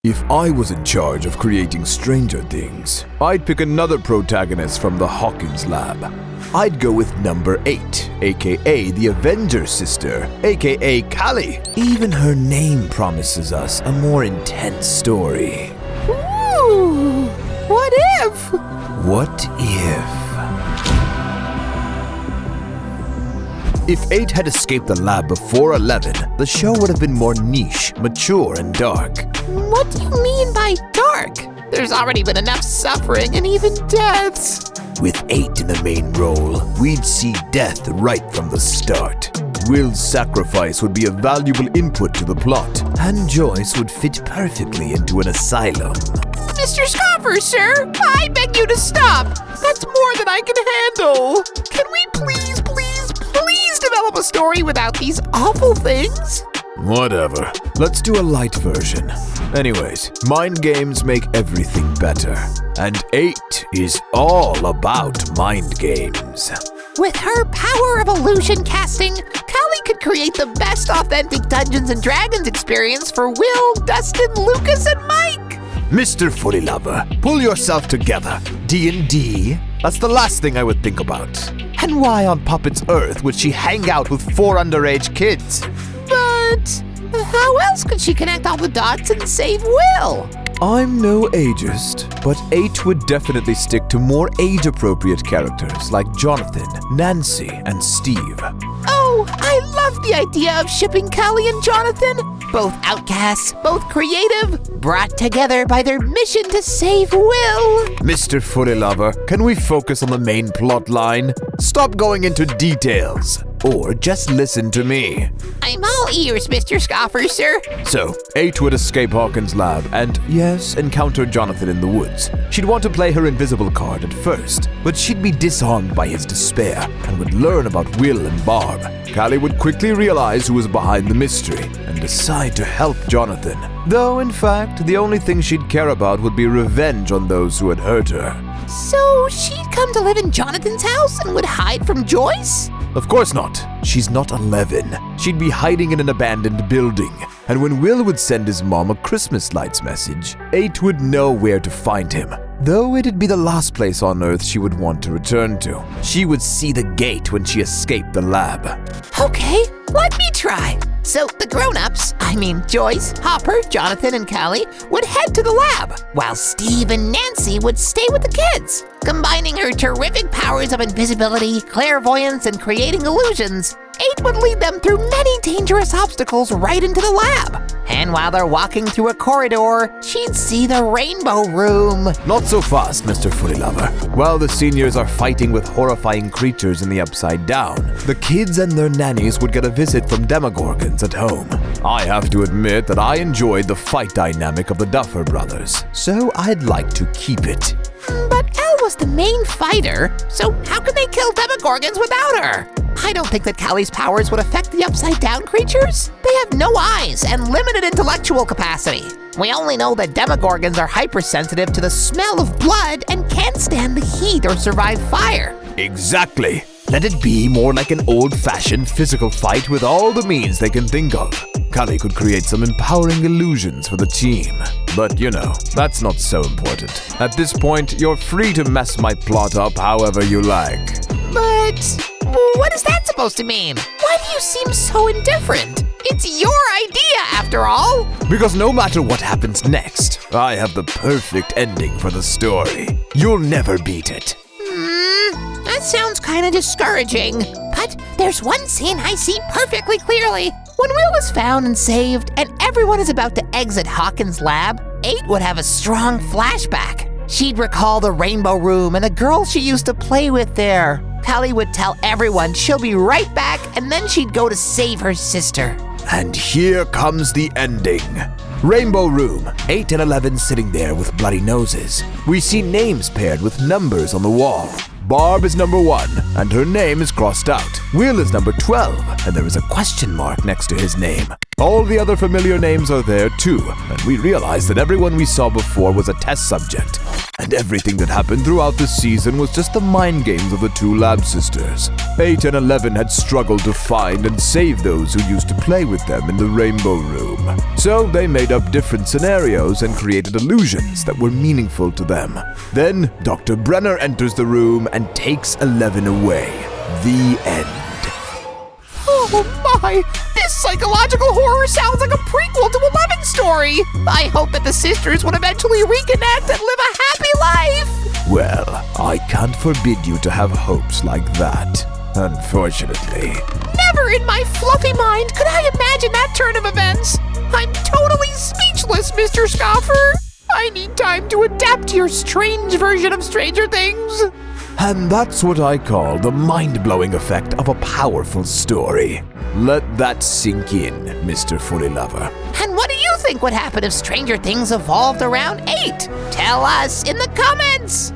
If I was in charge of creating Stranger Things, I'd pick another protagonist from the Hawkins lab. I'd go with number 8, aka the Avenger sister, aka Callie. Even her name promises us a more intense story. Ooh, what if? What if? If 8 had escaped the lab before 11, the show would have been more niche, mature, and dark. What do you mean by dark? There's already been enough suffering and even deaths. With 8 in the main role, we'd see death right from the start. Will's sacrifice would be a valuable input to the plot, and Joyce would fit perfectly into an asylum. Mr. Scoffer, sir, I beg you to stop. That's more than I can handle. Can we please develop a story without these awful things? Whatever. Let's do a light version. Anyways, mind games make everything better. And 8 is all about mind games. With her power of illusion casting, Callie could create the best authentic Dungeons & Dragons experience for Will, Dustin, Lucas, and Mike. Mr. Fullylover, pull yourself together. D&D? That's the last thing I would think about. And why on Puppet's Earth would she hang out with 4 underage kids? But how else could she connect all the dots and save Will? I'm no ageist, but 8 would definitely stick to more age-appropriate characters like Jonathan, Nancy, and Steve. Oh, I love the idea of shipping Callie and Jonathan. Both outcasts, both creative, brought together by their mission to save Will. Mr. Fullylover, can we focus on the main plot line? Stop going into details. Or just listen to me. I'm all ears, Mr. Scoffer, sir. So, 8 would escape Hawkins' lab and, yes, encounter Jonathan in the woods. She'd want to play her invisible card at first, but she'd be disarmed by his despair and would learn about Will and Barb. Callie would quickly realize who was behind the mystery and decide to help Jonathan. Though, in fact, the only thing she'd care about would be revenge on those who had hurt her. So she'd come to live in Jonathan's house and would hide from Joyce? Of course not. She's not 11. She'd be hiding in an abandoned building. And when Will would send his mom a Christmas lights message, 8 would know where to find him. Though it'd be the last place on Earth she would want to return to. She would see the gate when she escaped the lab. Okay, let me try. So the grown-ups, Joyce, Hopper, Jonathan, and Callie, would head to the lab, while Steve and Nancy would stay with the kids. Combining her terrific powers of invisibility, clairvoyance, and creating illusions, 8 would lead them through many dangerous obstacles right into the lab. And while they're walking through a corridor, she'd see the Rainbow Room. Not so fast, Mr. Fullylover. While the seniors are fighting with horrifying creatures in the Upside Down, the kids and their nannies would get a visit from demogorgons at home. I have to admit that I enjoyed the fight dynamic of the Duffer brothers, so I'd like to keep it. But Elle was the main fighter, so how could they kill demogorgons without her? I don't think that Callie's powers would affect the Upside-Down creatures. They have no eyes and limited intellectual capacity. We only know that demogorgons are hypersensitive to the smell of blood and can't stand the heat or survive fire. Exactly. Let it be more like an old-fashioned physical fight with all the means they can think of. Callie could create some empowering illusions for the team. But, that's not so important. At this point, you're free to mess my plot up however you like. But what is that supposed to mean? Why do you seem so indifferent? It's your idea, after all. Because no matter what happens next, I have the perfect ending for the story. You'll never beat it. That sounds kind of discouraging. But there's one scene I see perfectly clearly. When Will is found and saved, and everyone is about to exit Hawkins' lab, 8 would have a strong flashback. She'd recall the Rainbow Room and the girl she used to play with there. Callie would tell everyone she'll be right back, and then she'd go to save her sister. And here comes the ending. Rainbow Room, 8 and 11 sitting there with bloody noses. We see names paired with numbers on the wall. Barb is number 1, and her name is crossed out. Will is number 12, and there is a question mark next to his name. All the other familiar names are there too, and we realize that everyone we saw before was a test subject. and everything that happened throughout the season was just the mind games of the two lab sisters. 8 and 11 had struggled to find and save those who used to play with them in the Rainbow Room. So they made up different scenarios and created illusions that were meaningful to them. Then Dr. Brenner enters the room and takes 11 away. The end. Oh my! This psychological horror sounds like a prequel to 11's story! I hope that the sisters would eventually reconnect and live a happy life! Well, I can't forbid you to have hopes like that, unfortunately. Never in my fluffy mind could I imagine that turn of events! I'm totally speechless, Mr. Scoffer! I need time to adapt to your strange version of Stranger Things! And that's what I call the mind-blowing effect of a powerful story. Let that sink in, Mr. Fullylover. And what do you think would happen if Stranger Things evolved around 8? Tell us in the comments!